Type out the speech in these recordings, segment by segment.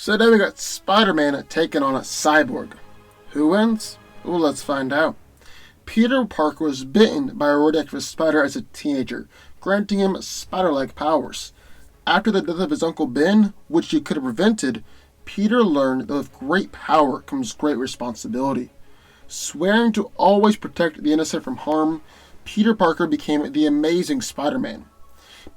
So then we got Spider-Man taking on a Cyborg. Who wins? Well, let's find out. Peter Parker was bitten by a radioactive spider as a teenager, granting him spider-like powers. After the death of his Uncle Ben, which he could have prevented, Peter learned that with great power comes great responsibility. Swearing to always protect the innocent from harm, Peter Parker became the Amazing Spider-Man.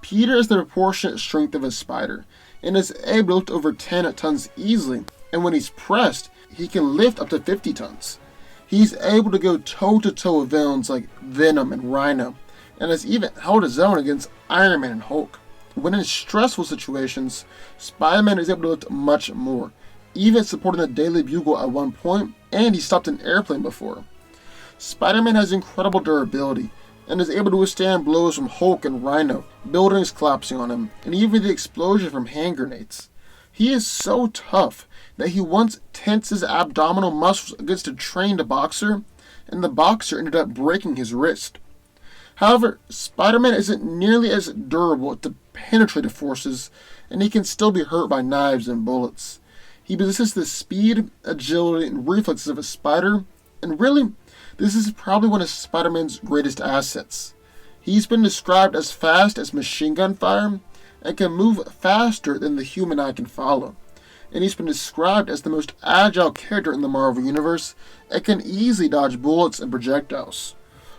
Peter has the proportionate strength of a spider, and is able to lift over 10 tons easily, and when he's pressed, he can lift up to 50 tons. He's able to go toe-to-toe with villains like Venom and Rhino, and has even held his own against Iron Man and Hulk. When in stressful situations, Spider-Man is able to lift much more, even supporting the Daily Bugle at one point, and he stopped an airplane before. Spider-Man has incredible durability, and is able to withstand blows from Hulk and Rhino, buildings collapsing on him, and even the explosion from hand grenades. He is so tough that he once tensed his abdominal muscles against a trained boxer, and the boxer ended up breaking his wrist. However, Spider-Man isn't nearly as durable to penetrative forces, and he can still be hurt by knives and bullets. He possesses the speed, agility, and reflexes of a spider, and really, this is probably one of Spider-Man's greatest assets. He's been described as fast as machine gun fire, and can move faster than the human eye can follow. And he's been described as the most agile character in the Marvel Universe, and can easily dodge bullets and projectiles.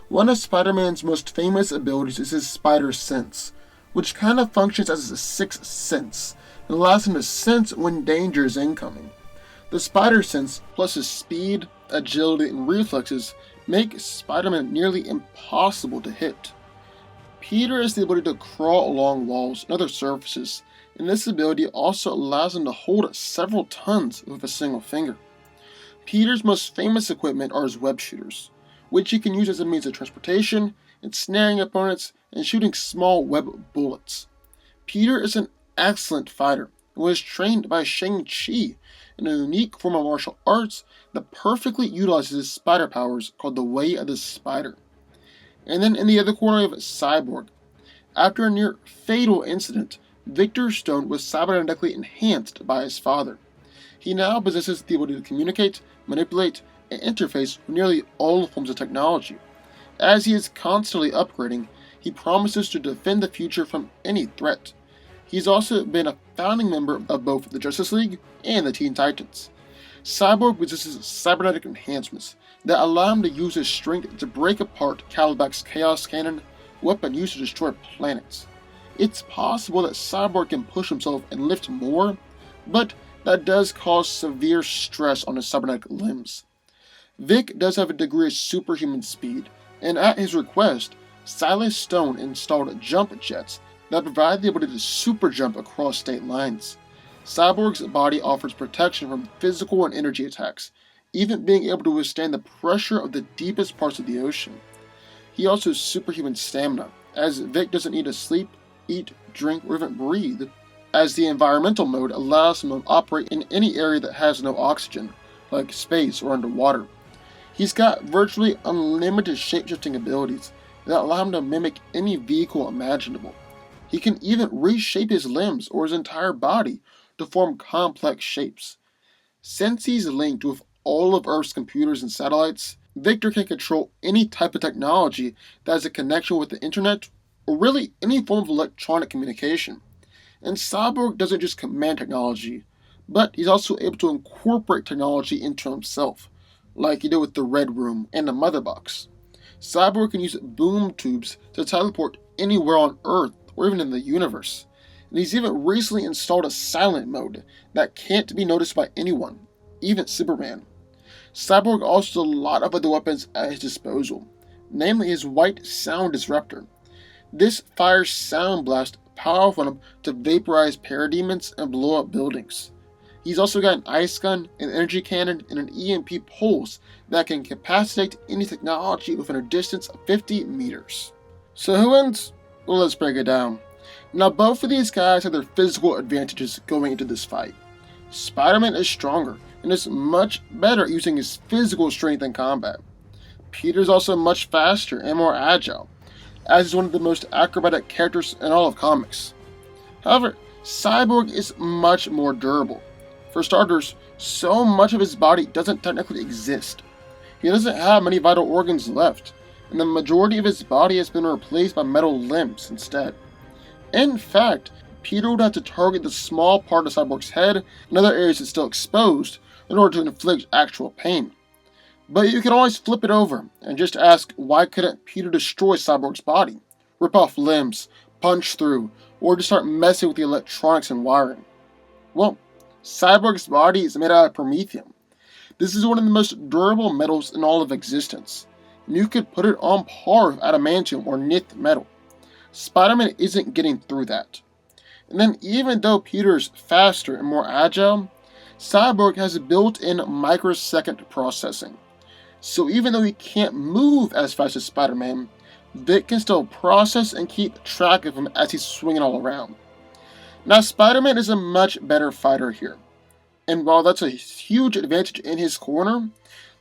One of Spider-Man's most famous abilities is his spider sense, which kind of functions as a sixth sense, and allows him to sense when danger is incoming. The spider sense, plus his speed, agility, and reflexes, make Spider-Man nearly impossible to hit. Peter has the ability to crawl along walls and other surfaces, and this ability also allows him to hold several tons with a single finger. Peter's most famous equipment are his web shooters, which he can use as a means of transportation, ensnaring opponents, and shooting small web bullets. Peter is an excellent fighter, and was trained by Shang-Chi in a unique form of martial arts that perfectly utilizes his spider powers called the Way of the Spider. And then in the other corner of Cyborg. After a near fatal incident, Victor Stone was cybernetically enhanced by his father. He now possesses the ability to communicate, manipulate, and interface with nearly all forms of technology. As he is constantly upgrading, he promises to defend the future from any threat. He's also been a founding member of both the Justice League and the Teen Titans. Cyborg possesses cybernetic enhancements that allow him to use his strength to break apart Caliban's Chaos Cannon, weapon used to destroy planets. It's possible that Cyborg can push himself and lift more, but that does cause severe stress on his cybernetic limbs. Vic does have a degree of superhuman speed, and at his request, Silas Stone installed jump jets that provide the ability to super jump across state lines. Cyborg's body offers protection from physical and energy attacks, even being able to withstand the pressure of the deepest parts of the ocean. He also has superhuman stamina, as Vic doesn't need to sleep, eat, drink, or even breathe, as the environmental mode allows him to operate in any area that has no oxygen, like space or underwater. He's got virtually unlimited shape-shifting abilities that allow him to mimic any vehicle imaginable. He can even reshape his limbs or his entire body to form complex shapes. Since he's linked with all of Earth's computers and satellites, Victor can control any type of technology that has a connection with the internet, or really any form of electronic communication. And Cyborg doesn't just command technology, but he's also able to incorporate technology into himself, like he did with the Red Room and the Mother Box. Cyborg can use boom tubes to teleport anywhere on Earth or even in the universe. And he's even recently installed a silent mode that can't be noticed by anyone, even Superman. Cyborg also has a lot of other weapons at his disposal, namely his white sound disruptor. This fires sound blast powerful enough to vaporize parademons and blow up buildings. He's also got an ice gun, an energy cannon, and an EMP pulse that can incapacitate any technology within a distance of 50 meters. So who wins? Well, let's break it down. Now, both of these guys have their physical advantages going into this fight. Spider-Man is stronger and is much better at using his physical strength in combat. Peter's also much faster and more agile, as is one of the most acrobatic characters in all of comics. However, Cyborg is much more durable. For starters, so much of his body doesn't technically exist. He doesn't have many vital organs left, and the majority of his body has been replaced by metal limbs instead. In fact, Peter would have to target the small part of Cyborg's head and other areas that's still exposed in order to inflict actual pain. But you can always flip it over and just ask, why couldn't Peter destroy Cyborg's body, rip off limbs, punch through, or just start messing with the electronics and wiring? Well, Cyborg's body is made out of promethium. This is one of the most durable metals in all of existence, and you could put it on par with adamantium or nith metal. Spider-Man isn't getting through that. And then even though Peter's faster and more agile, Cyborg has built-in microsecond processing. So even though he can't move as fast as Spider-Man, Vic can still process and keep track of him as he's swinging all around. Now Spider-Man is a much better fighter here, and while that's a huge advantage in his corner,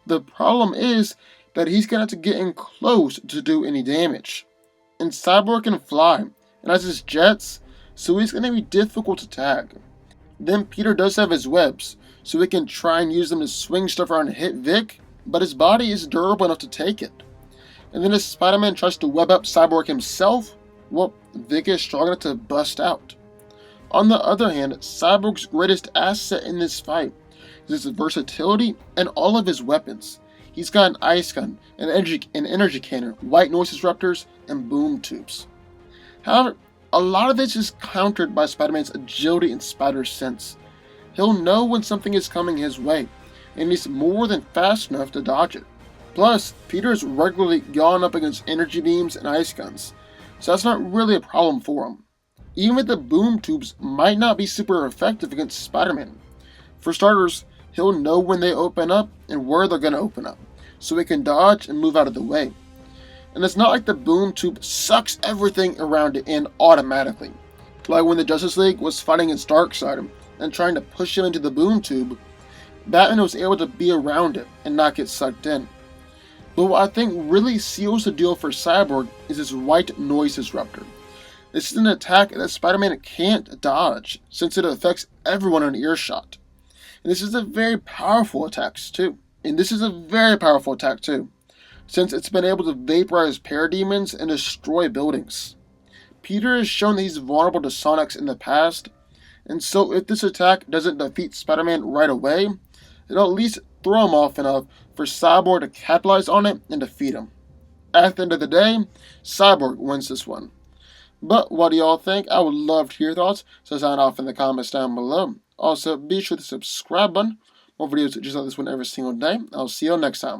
the problem is that he's going to have to get in close to do any damage. And Cyborg can fly, and has his jets, so he's going to be difficult to tag. Then Peter does have his webs, so he can try and use them to swing stuff around and hit Vic, but his body is durable enough to take it. And then if Spider-Man tries to web up Cyborg himself, well, Vic is strong enough to bust out. On the other hand, Cyborg's greatest asset in this fight is his versatility and all of his weapons. He's got an ice gun, an energy cannon, white noise disruptors, and boom tubes. However, a lot of this is countered by Spider-Man's agility and spider sense. He'll know when something is coming his way, and he's more than fast enough to dodge it. Plus, Peter's regularly gone up against energy beams and ice guns, so that's not really a problem for him. Even the boom tubes might not be super effective against Spider-Man. For starters, he'll know when they open up and where they're going to open up, so he can dodge and move out of the way. And it's not like the boom tube sucks everything around it in automatically. Like when the Justice League was fighting against Darkseid and trying to push him into the boom tube, Batman was able to be around it and not get sucked in. But what I think really seals the deal for Cyborg is his white noise disruptor. This is an attack that Spider-Man can't dodge, since it affects everyone in earshot. And this is a very powerful attack too. Since it's been able to vaporize parademons and destroy buildings. Peter has shown that he's vulnerable to sonics in the past, and so if this attack doesn't defeat Spider-Man right away, it'll at least throw him off enough for Cyborg to capitalize on it and defeat him. At the end of the day, Cyborg wins this one. But what do y'all think? I would love to hear your thoughts, so sign off in the comments down below. Also, be sure to subscribe button. More videos just like this one every single day. I'll see you next time.